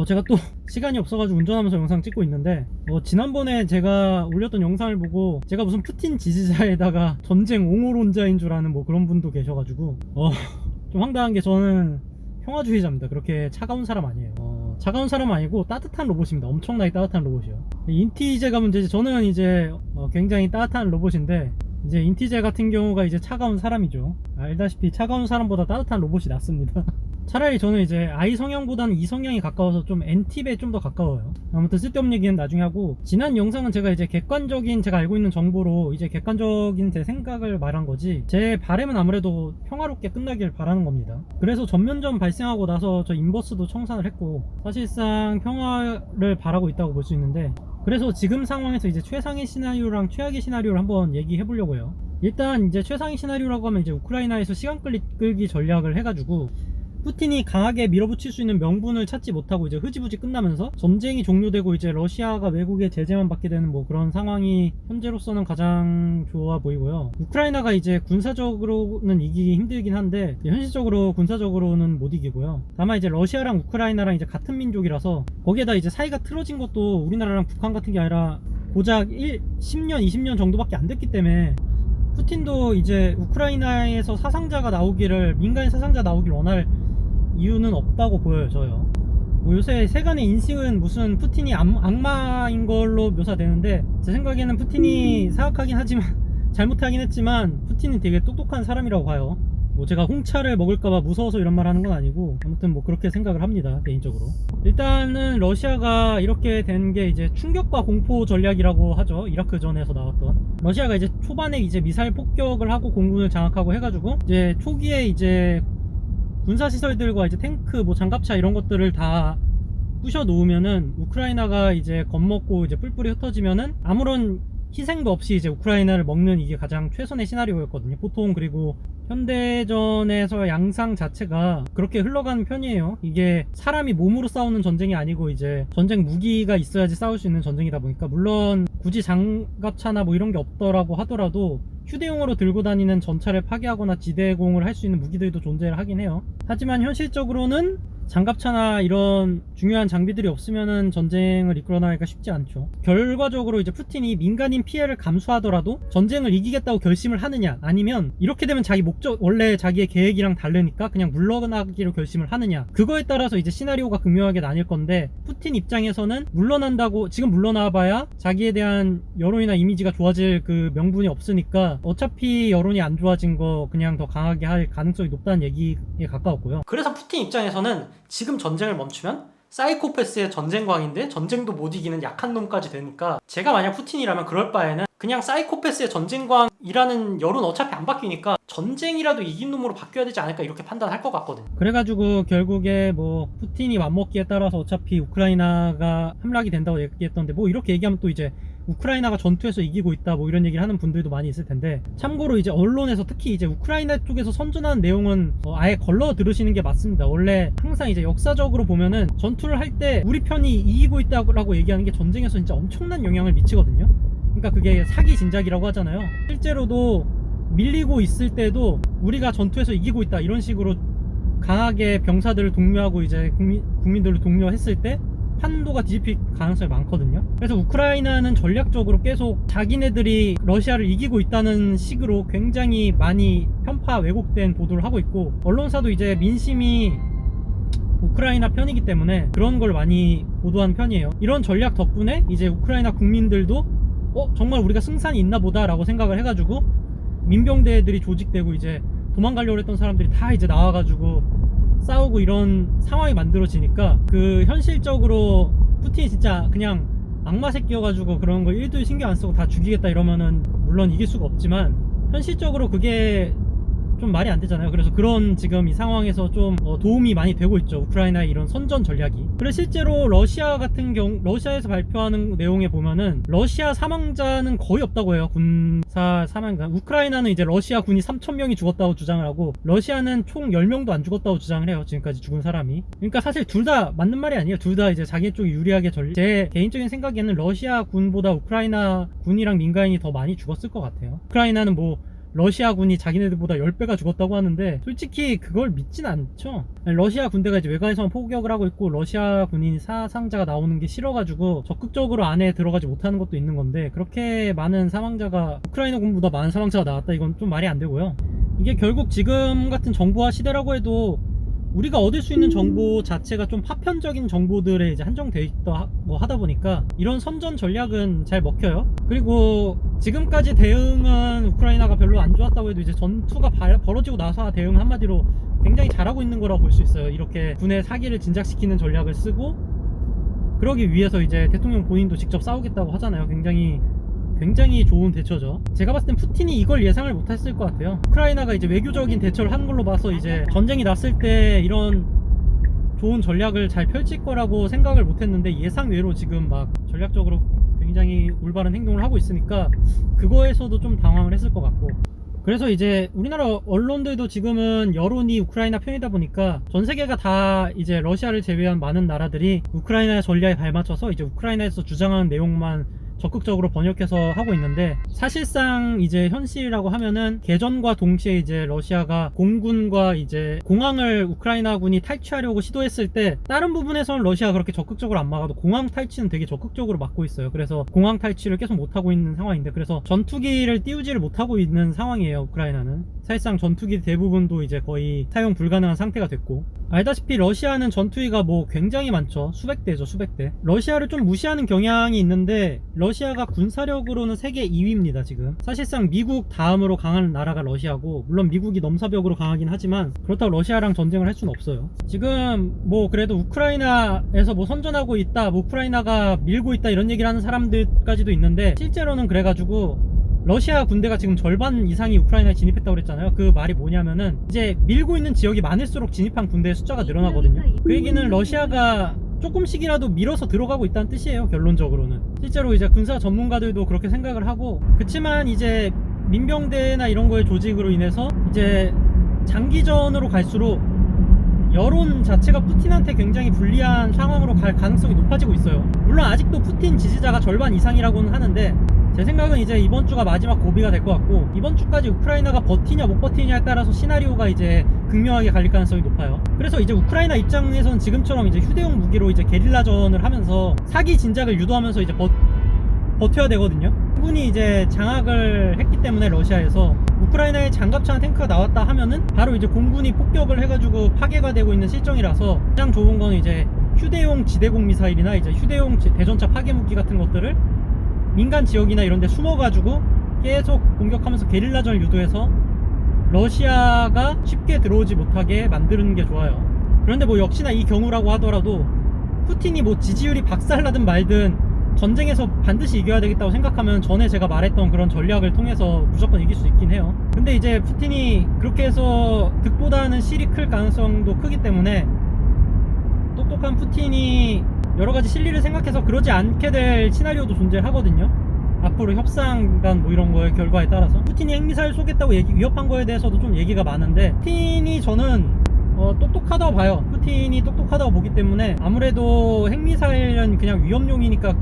제가 또 시간이 없어가지고 운전하면서 영상 찍고 있는데 지난번에 제가 올렸던 영상을 보고 제가 무슨 푸틴 지지자에다가 전쟁 옹호론자인 줄 아는 뭐 그런 분도 계셔가지고 좀 황당한 게 저는 평화주의자입니다. 그렇게 차가운 사람 아니에요. 차가운 사람 아니고 따뜻한 로봇입니다. 엄청나게 따뜻한 로봇이요. 인티제가 문제지. 저는 이제 굉장히 따뜻한 로봇인데 이제 인티제 같은 경우가 이제 차가운 사람이죠. 알다시피 차가운 사람보다 따뜻한 로봇이 낫습니다. 차라리 저는 이제 I 성향보다는 E 성향이 가까워서 좀 N팁에 좀 더 가까워요. 아무튼 쓸데없는 얘기는 나중에 하고, 지난 영상은 제가 이제 객관적인 제가 알고 있는 정보로 이제 객관적인 제 생각을 말한 거지, 제 바람은 아무래도 평화롭게 끝나길 바라는 겁니다. 그래서 전면전 발생하고 나서 저 인버스도 청산을 했고 사실상 평화를 바라고 있다고 볼 수 있는데, 그래서 지금 상황에서 이제 최상의 시나리오랑 최악의 시나리오를 한번 얘기해 보려고 해요. 일단 이제 최상의 시나리오라고 하면 이제 우크라이나에서 시간 끌기 전략을 해가지고 푸틴이 강하게 밀어붙일 수 있는 명분을 찾지 못하고 이제 흐지부지 끝나면서 전쟁이 종료되고 이제 러시아가 외국의 제재만 받게 되는 뭐 그런 상황이 현재로서는 가장 좋아 보이고요. 우크라이나가 이제 군사적으로는 이기기 힘들긴 한데 현실적으로 군사적으로는 못 이기고요. 다만 이제 러시아랑 우크라이나랑 이제 같은 민족이라서 거기에다 이제 사이가 틀어진 것도 우리나라랑 북한 같은 게 아니라 고작 10년 20년 정도밖에 안 됐기 때문에 푸틴도 이제 우크라이나에서 사상자가 나오기를, 민간인 사상자 나오길 원할 이유는 없다고 보여요. 저요. 뭐 요새 세간의 인식은 무슨 푸틴이 악마인 걸로 묘사되는데, 제 생각에는 푸틴이 사악하긴 하지만 잘못하긴 했지만 푸틴은 되게 똑똑한 사람이라고 봐요. 뭐 제가 홍차를 먹을까봐 무서워서 이런 말 하는 건 아니고 아무튼 뭐 그렇게 생각을 합니다, 개인적으로. 일단은 러시아가 이렇게 된 게 이제 충격과 공포 전략이라고 하죠. 이라크 전에서 나왔던. 러시아가 이제 초반에 이제 미사일 폭격을 하고 공군을 장악하고 해가지고 이제 초기에 이제 군사시설들과 이제 탱크, 뭐 장갑차 이런 것들을 다 부셔 놓으면은 우크라이나가 이제 겁먹고 이제 뿔뿔이 흩어지면은 아무런 희생도 없이 이제 우크라이나를 먹는, 이게 가장 최선의 시나리오였거든요, 보통. 그리고 현대전에서 양상 자체가 그렇게 흘러가는 편이에요. 이게 사람이 몸으로 싸우는 전쟁이 아니고 이제 전쟁 무기가 있어야지 싸울 수 있는 전쟁이다 보니까, 물론 굳이 장갑차나 뭐 이런 게 없더라고 하더라도 휴대용으로 들고 다니는 전차를 파괴하거나 지대공을 할 수 있는 무기들도 존재를 하긴 해요. 하지만 현실적으로는 장갑차나 이런 중요한 장비들이 없으면은 전쟁을 이끌어 나가기가 쉽지 않죠. 결과적으로 이제 푸틴이 민간인 피해를 감수하더라도 전쟁을 이기겠다고 결심을 하느냐, 아니면 이렇게 되면 자기 목적, 원래 자기의 계획이랑 다르니까 그냥 물러나기로 결심을 하느냐, 그거에 따라서 이제 시나리오가 극명하게 나뉠 건데, 푸틴 입장에서는 물러난다고 지금 물러나봐야 자기에 대한 여론이나 이미지가 좋아질 그 명분이 없으니까 어차피 여론이 안 좋아진 거 그냥 더 강하게 할 가능성이 높다는 얘기에 가까웠고요. 그래서 푸틴 입장에서는 지금 전쟁을 멈추면 사이코패스의 전쟁광인데 전쟁도 못 이기는 약한 놈까지 되니까, 제가 만약 푸틴이라면 그럴 바에는 그냥 사이코패스의 전쟁광이라는 여론 어차피 안 바뀌니까 전쟁이라도 이긴 놈으로 바뀌어야 되지 않을까, 이렇게 판단할 것 같거든요. 그래가지고 결국에 뭐 푸틴이 맘먹기에 따라서 어차피 우크라이나가 함락이 된다고 얘기했던데, 뭐 이렇게 얘기하면 또 이제 우크라이나가 전투에서 이기고 있다 뭐 이런 얘기를 하는 분들도 많이 있을 텐데, 참고로 이제 언론에서 특히 이제 우크라이나 쪽에서 선전하는 내용은 아예 걸러 들으시는 게 맞습니다. 원래 항상 이제 역사적으로 보면은 전투를 할 때 우리 편이 이기고 있다고 얘기하는 게 전쟁에서 진짜 엄청난 영향을 미치거든요. 그러니까 그게 사기 진작이라고 하잖아요. 실제로도 밀리고 있을 때도 우리가 전투에서 이기고 있다 이런 식으로 강하게 병사들을 독려하고 이제 국민들을 독려했을 때 판도가 뒤집힐 가능성이 많거든요. 그래서 우크라이나는 전략적으로 계속 자기네들이 러시아를 이기고 있다는 식으로 굉장히 많이 편파 왜곡된 보도를 하고 있고, 언론사도 이제 민심이 우크라이나 편이기 때문에 그런 걸 많이 보도하는 편이에요. 이런 전략 덕분에 이제 우크라이나 국민들도 정말 우리가 승산이 있나 보다 라고 생각을 해가지고 민병대들이 조직되고 이제 도망가려고 했던 사람들이 다 이제 나와가지고 싸우고 이런 상황이 만들어지니까, 그 현실적으로 푸틴이 진짜 그냥 악마 새끼여가지고 그런 거 1도 신경 안 쓰고 다 죽이겠다 이러면은 물론 이길 수가 없지만, 현실적으로 그게 좀 말이 안 되잖아요. 그래서 그런 지금 이 상황에서 좀 도움이 많이 되고 있죠, 우크라이나의 이런 선전 전략이. 그래서 실제로 러시아 같은 경우, 러시아에서 발표하는 내용에 보면은 러시아 사망자는 거의 없다고 해요. 군사 사망자. 우크라이나는 이제 러시아 군이 3,000명이 죽었다고 주장을 하고, 러시아는 총 10명도 안 죽었다고 주장을 해요, 지금까지 죽은 사람이. 그러니까 사실 둘 다 맞는 말이 아니에요. 둘 다 이제 자기 쪽이 유리하게 제 개인적인 생각에는 러시아 군보다 우크라이나 군이랑 민간인이 더 많이 죽었을 것 같아요. 우크라이나는 뭐 러시아군이 자기네들보다 10배가 죽었다고 하는데 솔직히 그걸 믿진 않죠. 러시아 군대가 이제 외곽에서만 포격을 하고 있고 러시아 군인 사상자가 나오는 게 싫어가지고 적극적으로 안에 들어가지 못하는 것도 있는 건데, 그렇게 많은 사망자가, 우크라이나 군보다 많은 사망자가 나왔다, 이건 좀 말이 안 되고요. 이게 결국 지금 같은 정보화 시대라고 해도 우리가 얻을 수 있는 정보 자체가 좀 파편적인 정보들에 이제 한정돼 있다 뭐 하다 보니까 이런 선전 전략은 잘 먹혀요. 그리고 지금까지 대응은 우크라이나가 별로 안 좋았다고 해도 이제 전투가 벌어지고 나서 대응 한마디로 굉장히 잘하고 있는 거라고 볼 수 있어요. 이렇게 군의 사기를 진작시키는 전략을 쓰고, 그러기 위해서 이제 대통령 본인도 직접 싸우겠다고 하잖아요. 굉장히 좋은 대처죠. 제가 봤을 땐 푸틴이 이걸 예상을 못했을 것 같아요. 우크라이나가 이제 외교적인 대처를 하는 걸로 봐서 이제 전쟁이 났을 때 이런 좋은 전략을 잘 펼칠 거라고 생각을 못했는데 예상외로 지금 막 전략적으로 굉장히 올바른 행동을 하고 있으니까 그거에서도 좀 당황을 했을 것 같고, 그래서 이제 우리나라 언론들도 지금은 여론이 우크라이나 편이다 보니까 전 세계가 다 이제 러시아를 제외한 많은 나라들이 우크라이나 전략에 발맞춰서 이제 우크라이나에서 주장하는 내용만 적극적으로 번역해서 하고 있는데, 사실상 이제 현실이라고 하면은 개전과 동시에 이제 러시아가 공군과 이제 공항을 우크라이나군이 탈취하려고 시도했을 때 다른 부분에서는 러시아가 그렇게 적극적으로 안 막아도 공항 탈취는 되게 적극적으로 막고 있어요. 그래서 공항 탈취를 계속 못하고 있는 상황인데, 그래서 전투기를 띄우지를 못하고 있는 상황이에요. 우크라이나는 사실상 전투기 대부분도 이제 거의 사용 불가능한 상태가 됐고, 알다시피 러시아는 전투기가 뭐 굉장히 많죠. 수백 대죠, 수백 대. 러시아를 좀 무시하는 경향이 있는데 러시아가 군사력으로는 세계 2위입니다 지금. 사실상 미국 다음으로 강한 나라가 러시아고, 물론 미국이 넘사벽으로 강하긴 하지만 그렇다고 러시아랑 전쟁을 할 수는 없어요. 지금 뭐 그래도 우크라이나에서 뭐 선전하고 있다, 뭐 우크라이나가 밀고 있다 이런 얘기를 하는 사람들까지도 있는데, 실제로는 그래가지고 러시아 군대가 지금 절반 이상이 우크라이나에 진입했다고 그랬잖아요. 그 말이 뭐냐면은 이제 밀고 있는 지역이 많을수록 진입한 군대의 숫자가 늘어나거든요. 그 얘기는 러시아가 조금씩이라도 밀어서 들어가고 있다는 뜻이에요. 결론적으로는 실제로 이제 군사 전문가들도 그렇게 생각을 하고, 그치만 이제 민병대나 이런 거의 조직으로 인해서 이제 장기전으로 갈수록 여론 자체가 푸틴한테 굉장히 불리한 상황으로 갈 가능성이 높아지고 있어요. 물론 아직도 푸틴 지지자가 절반 이상이라고는 하는데, 제 생각은 이제 이번 주가 마지막 고비가 될 것 같고, 이번 주까지 우크라이나가 버티냐 못 버티냐에 따라서 시나리오가 이제 극명하게 갈릴 가능성이 높아요. 그래서 이제 우크라이나 입장에서는 지금처럼 이제 휴대용 무기로 이제 게릴라전을 하면서 사기 진작을 유도하면서 이제 버텨야 되거든요. 충분히 이제 장악을 했기 때문에 러시아에서 우크라이나에 장갑차나 탱크가 나왔다 하면은 바로 이제 공군이 폭격을 해가지고 파괴가 되고 있는 실정이라서, 가장 좋은 건 이제 휴대용 지대공 미사일이나 이제 휴대용 대전차 파괴 무기 같은 것들을 민간 지역이나 이런 데 숨어가지고 계속 공격하면서 게릴라전을 유도해서 러시아가 쉽게 들어오지 못하게 만드는 게 좋아요. 그런데 뭐 역시나 이 경우라고 하더라도 푸틴이 뭐 지지율이 박살나든 말든 전쟁에서 반드시 이겨야 되겠다고 생각하면 전에 제가 말했던 그런 전략을 통해서 무조건 이길 수 있긴 해요. 근데 이제 푸틴이 그렇게 해서 득보다는 실이 클 가능성도 크기 때문에, 똑똑한 푸틴이 여러가지 실리를 생각해서 그러지 않게 될 시나리오도 존재하거든요. 앞으로 협상단 뭐 이런 거의 결과에 따라서 푸틴이 핵미사일 쏘겠다고 위협한 거에 대해서도 좀 얘기가 많은데, 푸틴이 저는 똑똑하다고 봐요. 푸틴이 똑똑하다고 보기 때문에 아무래도 핵미사일은 그냥 위협용이니까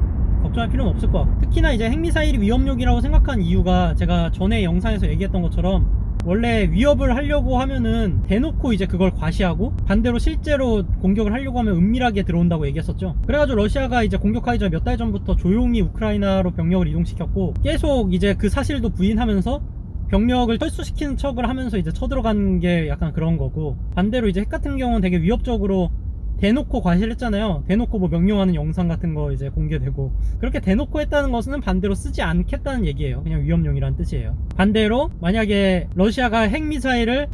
걱정할 필요는 없을 것 같고, 특히나 이제 핵미사일이 위협용이라고 생각한 이유가 제가 전에 영상에서 얘기했던 것처럼, 원래 위협을 하려고 하면은 대놓고 이제 그걸 과시하고 반대로 실제로 공격을 하려고 하면 은밀하게 들어온다고 얘기했었죠. 그래가지고 러시아가 이제 공격하기 전 몇 달 전부터 조용히 우크라이나로 병력을 이동시켰고, 계속 이제 그 사실도 부인하면서 병력을 철수시키는 척을 하면서 이제 쳐들어간 게 약간 그런 거고, 반대로 이제 핵 같은 경우는 되게 위협적으로 대놓고 과시를 했잖아요. 대놓고 뭐 명령하는 영상 같은 거 이제 공개되고, 그렇게 대놓고 했다는 것은 반대로 쓰지 않겠다는 얘기예요. 그냥 위협용이라는 뜻이에요. 반대로 만약에 러시아가 핵미사일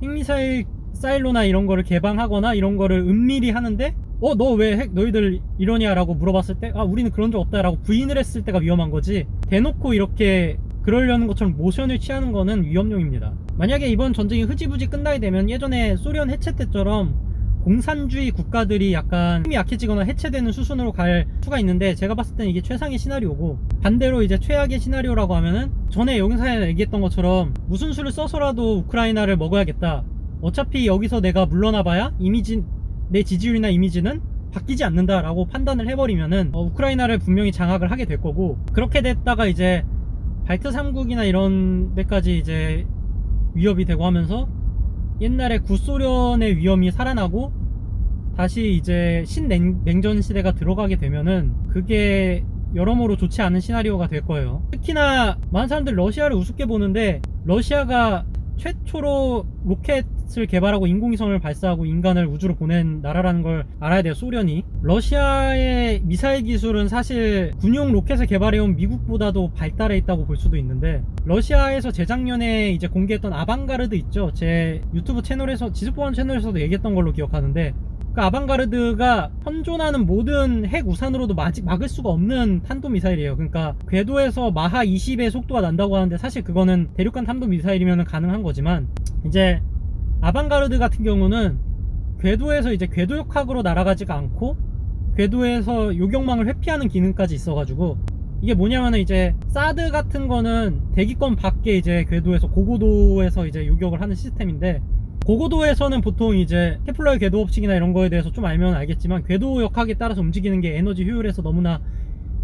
사일로나 이런 거를 개방하거나 이런 거를 은밀히 하는데, 너 왜 너희들 이러냐 라고 물어봤을 때, 우리는 그런 적 없다 라고 부인을 했을 때가 위험한 거지, 대놓고 이렇게 그러려는 것처럼 모션을 취하는 거는 위협용입니다. 만약에 이번 전쟁이 흐지부지 끝나게 되면 예전에 소련 해체 때처럼 공산주의 국가들이 약간 힘이 약해지거나 해체되는 수순으로 갈 수가 있는데, 제가 봤을 때는 이게 최상의 시나리오고, 반대로 이제 최악의 시나리오라고 하면은 전에 영상에 얘기했던 것처럼 무슨 수를 써서라도 우크라이나를 먹어야겠다, 어차피 여기서 내가 물러나봐야 내 지지율이나 이미지는 바뀌지 않는다 라고 판단을 해버리면은 우크라이나를 분명히 장악을 하게 될 거고, 그렇게 됐다가 이제 발트 3국이나 이런 데까지 이제 위협이 되고 하면서 옛날에 구소련의 위험이 살아나고 다시 이제 신냉전 시대가 들어가게 되면은 그게 여러모로 좋지 않은 시나리오가 될 거예요. 특히나 많은 사람들 러시아를 우습게 보는데 러시아가 최초로 로켓을 개발하고 인공위성을 발사하고 인간을 우주로 보낸 나라라는 걸 알아야 돼요. 소련이. 러시아의 미사일 기술은 사실 군용 로켓을 개발해온 미국보다도 발달해 있다고 볼 수도 있는데, 러시아에서 재작년에 이제 공개했던 아방가르드 있죠. 제 유튜브 채널에서, 지스포원 채널에서도 얘기했던 걸로 기억하는데, 그 아방가르드가 현존하는 모든 핵 우산으로도 막을 수가 없는 탄도미사일이에요. 그러니까 궤도에서 마하 20의 속도가 난다고 하는데, 사실 그거는 대륙간 탄도미사일이면 가능한 거지만, 이제 아방가르드 같은 경우는 궤도에서 이제 궤도역학으로 날아가지가 않고 궤도에서 요격망을 회피하는 기능까지 있어가지고, 이게 뭐냐면은 이제 사드 같은 거는 대기권 밖에 이제 궤도에서 고고도에서 이제 요격을 하는 시스템인데, 고고도에서는 보통 이제 케플러의 궤도 법칙이나 이런 거에 대해서 좀 알면 알겠지만, 궤도 역학에 따라서 움직이는 게 에너지 효율에서 너무나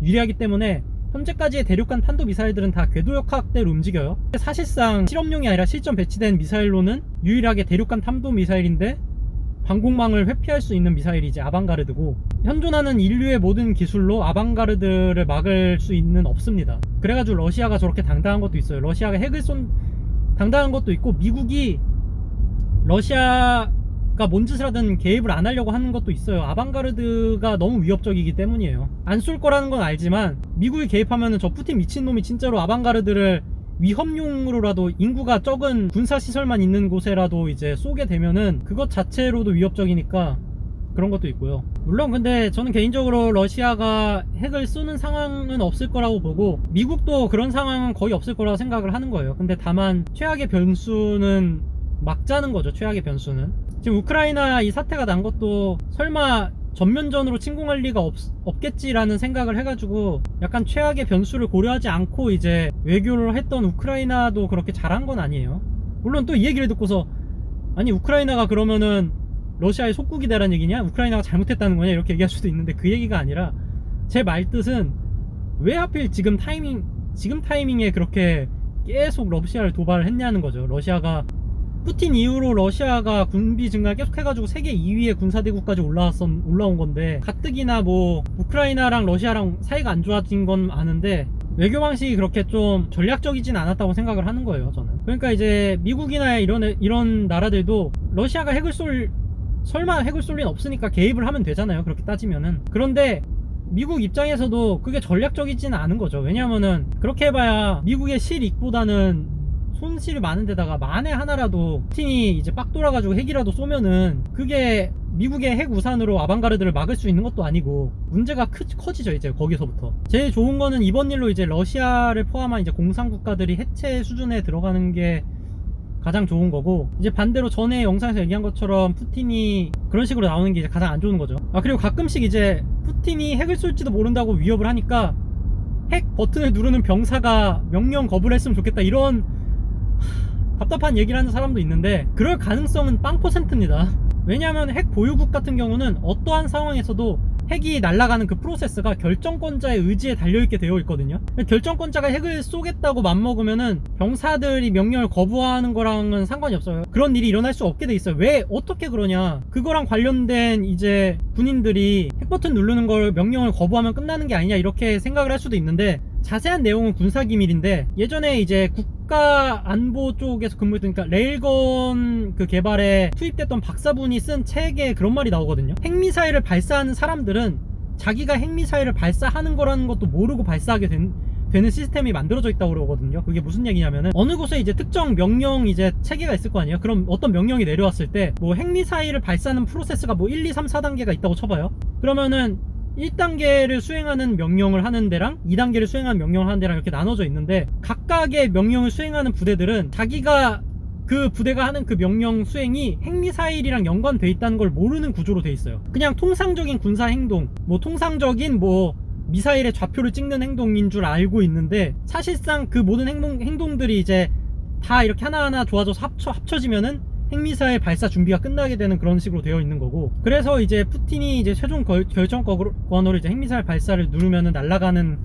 유리하기 때문에 현재까지의 대륙간 탄도 미사일들은 다 궤도 역학대로 움직여요. 사실상 실험용이 아니라 실전 배치된 미사일로는 유일하게 대륙간 탄도 미사일인데 방공망을 회피할 수 있는 미사일이 이제 아방가르드고, 현존하는 인류의 모든 기술로 아방가르드를 막을 수 있는 없습니다. 그래가지고 러시아가 저렇게 당당한 것도 있어요. 러시아가 핵을 당당한 것도 있고, 미국이 러시아가 뭔 짓을 하든 개입을 안 하려고 하는 것도 있어요. 아방가르드가 너무 위협적이기 때문이에요. 안 쏠 거라는 건 알지만 미국이 개입하면은 저 푸틴 미친놈이 진짜로 아방가르드를 위협용으로라도, 인구가 적은 군사시설만 있는 곳에라도 이제 쏘게 되면은 그것 자체로도 위협적이니까 그런 것도 있고요. 물론 근데 저는 개인적으로 러시아가 핵을 쏘는 상황은 없을 거라고 보고, 미국도 그런 상황은 거의 없을 거라고 생각을 하는 거예요. 근데 다만 최악의 변수는 막자는 거죠. 최악의 변수는. 지금 우크라이나 이 사태가 난 것도 설마 전면전으로 침공할 리가 없겠지라는 생각을 해가지고 약간 최악의 변수를 고려하지 않고 이제 외교를 했던 우크라이나도 그렇게 잘한 건 아니에요. 물론 또 이 얘기를 듣고서, 아니 우크라이나가 그러면은 러시아의 속국이다라는 얘기냐, 우크라이나가 잘못했다는 거냐, 이렇게 얘기할 수도 있는데, 그 얘기가 아니라 제 말뜻은 왜 하필 지금 타이밍에 그렇게 계속 러시아를 도발을 했냐는 거죠. 러시아가 푸틴 이후로 러시아가 군비 증가를 계속 해가지고 세계 2위의 군사대국까지 올라온 건데, 가뜩이나 뭐 우크라이나랑 러시아랑 사이가 안 좋아진 건 아는데 외교 방식이 그렇게 좀 전략적이진 않았다고 생각을 하는 거예요, 저는. 그러니까 이제 미국이나 이런 나라들도 러시아가 설마 핵을 쏠 리는 없으니까 개입을 하면 되잖아요, 그렇게 따지면은. 그런데 미국 입장에서도 그게 전략적이지는 않은 거죠. 왜냐면은 그렇게 해봐야 미국의 실익보다는 손실이 많은 데다가 만에 하나라도 푸틴이 이제 빡 돌아가지고 핵이라도 쏘면은 그게 미국의 핵 우산으로 아방가르드를 막을 수 있는 것도 아니고 문제가 커지죠. 이제 거기서부터 제일 좋은 거는 이번 일로 이제 러시아를 포함한 이제 공산국가들이 해체 수준에 들어가는 게 가장 좋은 거고, 이제 반대로 전에 영상에서 얘기한 것처럼 푸틴이 그런 식으로 나오는 게 이제 가장 안 좋은 거죠. 그리고 가끔씩 이제 푸틴이 핵을 쏠지도 모른다고 위협을 하니까 핵 버튼을 누르는 병사가 명령 거부를 했으면 좋겠다, 이런 답답한 얘기를 하는 사람도 있는데, 그럴 가능성은 0%입니다. 왜냐하면 핵 보유국 같은 경우는 어떠한 상황에서도 핵이 날아가는 그 프로세스가 결정권자의 의지에 달려있게 되어 있거든요. 결정권자가 핵을 쏘겠다고 맘먹으면은 병사들이 명령을 거부하는 거랑은 상관이 없어요. 그런 일이 일어날 수 없게 돼 있어요. 왜 어떻게 그러냐, 그거랑 관련된 이제 군인들이 핵 버튼 누르는 걸 명령을 거부하면 끝나는 게 아니냐, 이렇게 생각을 할 수도 있는데, 자세한 내용은 군사기밀인데, 예전에 이제 국가안보 쪽에서 근무했던, 그러니까 레일건 그 개발에 투입됐던 박사분이 쓴 책에 그런 말이 나오거든요. 핵미사일을 발사하는 사람들은 자기가 핵미사일을 발사하는 거라는 것도 모르고 발사하게 되는 시스템이 만들어져 있다고 그러거든요. 그게 무슨 얘기냐면은, 어느 곳에 이제 특정 명령 이제 체계가 있을 거 아니에요. 그럼 어떤 명령이 내려왔을 때 뭐 핵미사일을 발사하는 프로세스가 뭐 1, 2, 3, 4단계가 있다고 쳐봐요. 그러면은 1단계를 수행하는 명령을 하는 데랑 2단계를 수행하는 명령을 하는 데랑 이렇게 나눠져 있는데, 각각의 명령을 수행하는 부대들은 자기가 그 부대가 하는 그 명령 수행이 핵미사일이랑 연관돼 있다는 걸 모르는 구조로 돼 있어요. 그냥 통상적인 군사 행동, 뭐 통상적인 뭐 미사일의 좌표를 찍는 행동인 줄 알고 있는데, 사실상 그 모든 행동들이 이제 다 이렇게 하나하나 좋아져서 합쳐지면은 핵미사일 발사 준비가 끝나게 되는 그런 식으로 되어 있는 거고, 그래서 이제 푸틴이 이제 최종 결정권으로 이제 핵미사일 발사를 누르면은 날아가는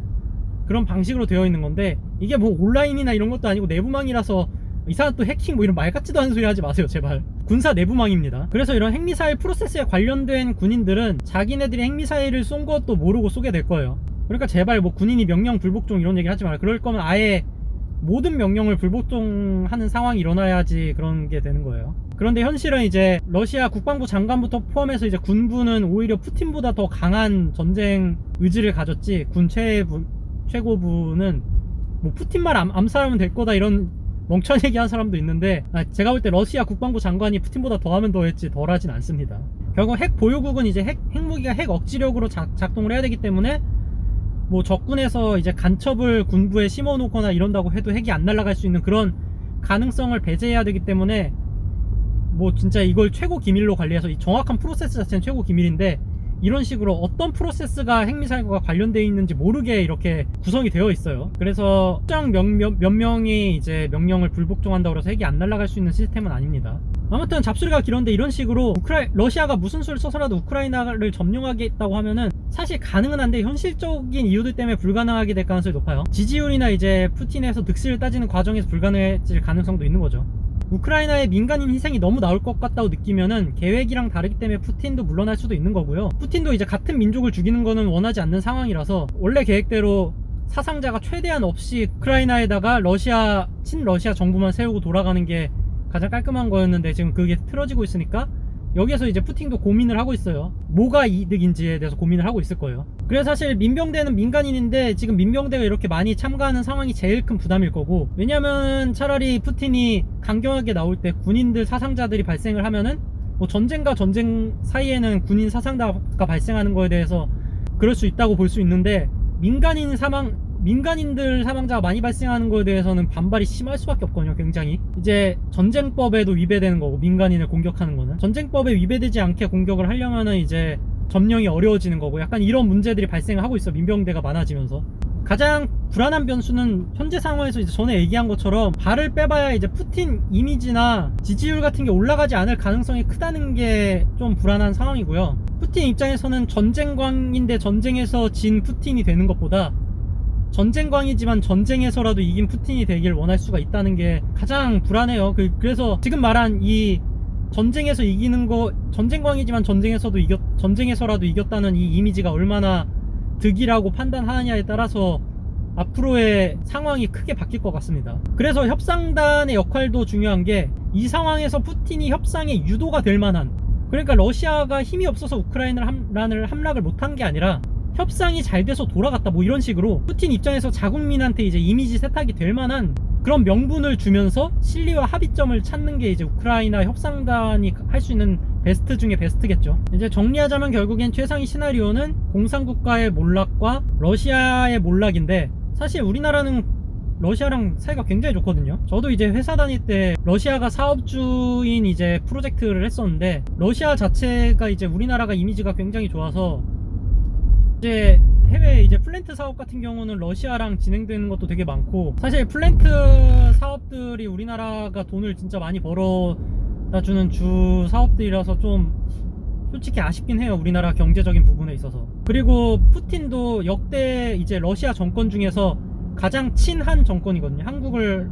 그런 방식으로 되어 있는 건데, 이게 뭐 온라인이나 이런 것도 아니고 내부망이라서 이상한 또 해킹 뭐 이런 말 같지도 않은 소리 하지 마세요 제발. 군사 내부망입니다. 그래서 이런 핵미사일 프로세스에 관련된 군인들은 자기네들이 핵미사일을 쏜 것도 모르고 쏘게 될 거예요. 그러니까 제발 뭐 군인이 명령 불복종 이런 얘기 하지 말아요. 그럴 거면 아예 모든 명령을 불복종하는 상황이 일어나야지 그런 게 되는 거예요. 그런데 현실은 이제 러시아 국방부 장관부터 포함해서 이제 군부는 오히려 푸틴보다 더 강한 전쟁 의지를 가졌지, 군 최고부는 뭐 푸틴만 암살하면 될 거다 이런 멍청한 얘기 한 사람도 있는데, 제가 볼 때 러시아 국방부 장관이 푸틴보다 더하면 더했지 덜 하진 않습니다. 결국 핵 보유국은 이제 핵무기가 핵 억지력으로 작동을 해야 되기 때문에 뭐 적군에서 이제 간첩을 군부에 심어놓거나 이런다고 해도 핵이 안 날아갈 수 있는 그런 가능성을 배제해야 되기 때문에 뭐 진짜 이걸 최고 기밀로 관리해서 이 정확한 프로세스 자체는 최고 기밀인데, 이런 식으로 어떤 프로세스가 핵미사일과 관련되어 있는지 모르게 이렇게 구성이 되어 있어요. 그래서 특정 몇 명이 이제 명령을 불복종한다고 해서 핵이 안 날아갈 수 있는 시스템은 아닙니다. 아무튼 잡소리가 길었는데, 이런 식으로 러시아가 무슨 수를 써서라도 우크라이나를 점령하겠다고 하면은 사실 가능은 한데 현실적인 이유들 때문에 불가능하게 될 가능성이 높아요. 지지율이나 이제 푸틴에서 득실을 따지는 과정에서 불가능해질 가능성도 있는 거죠. 우크라이나의 민간인 희생이 너무 나올 것 같다고 느끼면은 계획이랑 다르기 때문에 푸틴도 물러날 수도 있는 거고요. 푸틴도 이제 같은 민족을 죽이는 거는 원하지 않는 상황이라서 원래 계획대로 사상자가 최대한 없이 우크라이나에다가 친러시아 정부만 세우고 돌아가는 게 가장 깔끔한 거였는데, 지금 그게 틀어지고 있으니까 여기에서 이제 푸틴도 고민을 하고 있어요. 뭐가 이득인지에 대해서 고민을 하고 있을 거예요. 그래서 사실 민병대는 민간인인데 지금 민병대가 이렇게 많이 참가하는 상황이 제일 큰 부담일 거고, 왜냐면 차라리 푸틴이 강경하게 나올 때 군인들 사상자들이 발생을 하면은 뭐 전쟁과 전쟁 사이에는 군인 사상자가 발생하는 거에 대해서 그럴 수 있다고 볼 수 있는데, 민간인들 사망자가 많이 발생하는 거에 대해서는 반발이 심할 수밖에 없거든요. 굉장히 이제 전쟁법에도 위배되는 거고, 민간인을 공격하는 거는 전쟁법에 위배되지 않게 공격을 하려면은 이제 점령이 어려워지는 거고, 약간 이런 문제들이 발생을 하고 있어. 민병대가 많아지면서 가장 불안한 변수는 현재 상황에서 이제 전에 얘기한 것처럼 발을 빼봐야 이제 푸틴 이미지나 지지율 같은 게 올라가지 않을 가능성이 크다는 게 좀 불안한 상황이고요. 푸틴 입장에서는 전쟁광인데 전쟁에서 진 푸틴이 되는 것보다 전쟁광이지만 전쟁에서라도 이긴 푸틴이 되길 원할 수가 있다는 게 가장 불안해요. 그래서 지금 말한 이 전쟁에서 이기는 거, 전쟁광이지만 전쟁에서라도 이겼다는 이 이미지가 얼마나 득이라고 판단하느냐에 따라서 앞으로의 상황이 크게 바뀔 것 같습니다. 그래서 협상단의 역할도 중요한 게, 이 상황에서 푸틴이 협상에 유도가 될 만한, 그러니까 러시아가 힘이 없어서 우크라이나를 함락을 못한 게 아니라 협상이 잘 돼서 돌아갔다 뭐 이런 식으로 푸틴 입장에서 자국민한테 이제 이미지 세탁이 될 만한 그런 명분을 주면서 실리와 합의점을 찾는 게 이제 우크라이나 협상단이 할 수 있는 베스트 중에 베스트겠죠. 이제 정리하자면 결국엔 최상위 시나리오는 공산국가의 몰락과 러시아의 몰락인데, 사실 우리나라는 러시아랑 사이가 굉장히 좋거든요. 저도 이제 회사 다닐 때 러시아가 사업주인 이제 프로젝트를 했었는데, 러시아 자체가 이제 우리나라가 이미지가 굉장히 좋아서 이제 해외 이제 플랜트 사업 같은 경우는 러시아랑 진행되는 것도 되게 많고, 사실 플랜트 사업들이 우리나라가 돈을 진짜 많이 벌어다 주는 주 사업들이라서 좀 솔직히 아쉽긴 해요, 우리나라 경제적인 부분에 있어서. 그리고 푸틴도 역대 이제 러시아 정권 중에서 가장 친한 정권이거든요. 한국을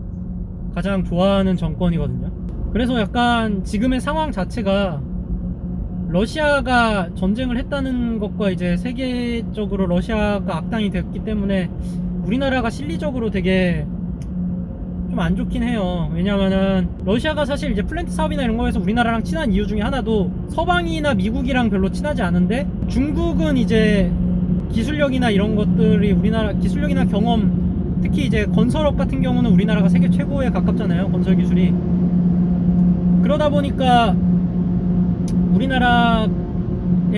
가장 좋아하는 정권이거든요. 그래서 약간 지금의 상황 자체가 러시아가 전쟁을 했다는 것과 이제 세계적으로 러시아가 악당이 됐기 때문에 우리나라가 실리적으로 되게 좀 안 좋긴 해요. 왜냐면은 러시아가 사실 이제 플랜트 사업이나 이런 거에서 우리나라랑 친한 이유 중에 하나도 서방이나 미국이랑 별로 친하지 않은데, 중국은 이제 기술력이나 이런 것들이 우리나라 기술력이나 경험, 특히 이제 건설업 같은 경우는 우리나라가 세계 최고에 가깝잖아요, 건설 기술이. 그러다 보니까 우리나라에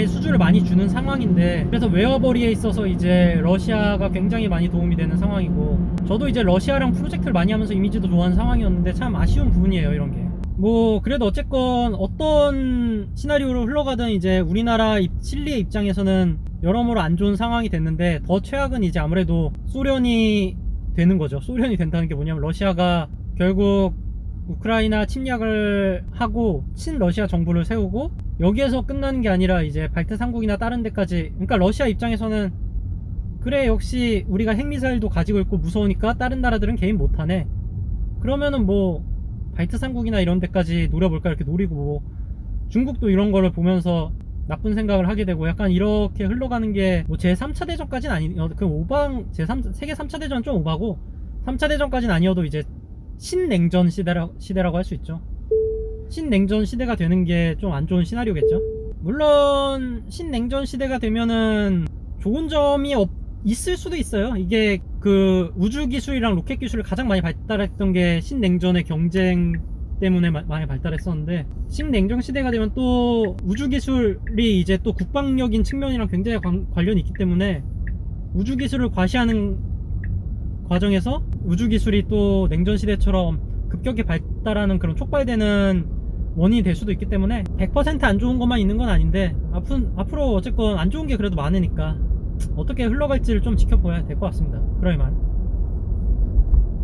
수주를 많이 주는 상황인데, 그래서 웨어버리에 있어서 이제 러시아가 굉장히 많이 도움이 되는 상황이고, 저도 이제 러시아랑 프로젝트를 많이 하면서 이미지도 좋아하는 상황이었는데 참 아쉬운 부분이에요, 이런 게. 뭐 그래도 어쨌건 어떤 시나리오로 흘러가든 이제 우리나라 실리의 입장에서는 여러모로 안 좋은 상황이 됐는데, 더 최악은 이제 아무래도 소련이 되는 거죠. 소련이 된다는 게 뭐냐면, 러시아가 결국 우크라이나 침략을 하고 친러시아 정부를 세우고, 여기에서 끝나는 게 아니라 이제 발트 3국이나 다른 데까지, 그러니까 러시아 입장에서는 그래, 역시 우리가 핵미사일도 가지고 있고 무서우니까 다른 나라들은 개입 못하네. 그러면은 뭐 발트 삼국이나 이런 데까지 노려볼까 이렇게 노리고 뭐 중국도 이런 거를 보면서 나쁜 생각을 하게 되고 약간 이렇게 흘러가는 게 뭐 제3차 대전까지는 아니 그 오방 세계 3차 대전 좀 오바고 3차 대전까지는 아니어도 이제 신냉전 시대라고 할 수 있죠. 신냉전 시대가 되는 게 좀 안 좋은 시나리오겠죠. 물론 신냉전 시대가 되면은 좋은 점이 있을 수도 있어요. 이게 그 우주 기술이랑 로켓 기술을 가장 많이 발달했던 게 신냉전의 경쟁 때문에 많이 발달했었는데, 신냉전 시대가 되면 또 우주 기술이 이제 또 국방력인 측면이랑 굉장히 관련이 있기 때문에 우주 기술을 과시하는 과정에서 우주 기술이 또 냉전 시대처럼 급격히 발달하는 그런 촉발되는 원인이 될 수도 있기 때문에 100%안 좋은 것만 있는 건 아닌데, 앞으로 어쨌건 안 좋은 게 그래도 많으니까 어떻게 흘러갈지를 좀 지켜봐야 될 것 같습니다. 그럼 이만.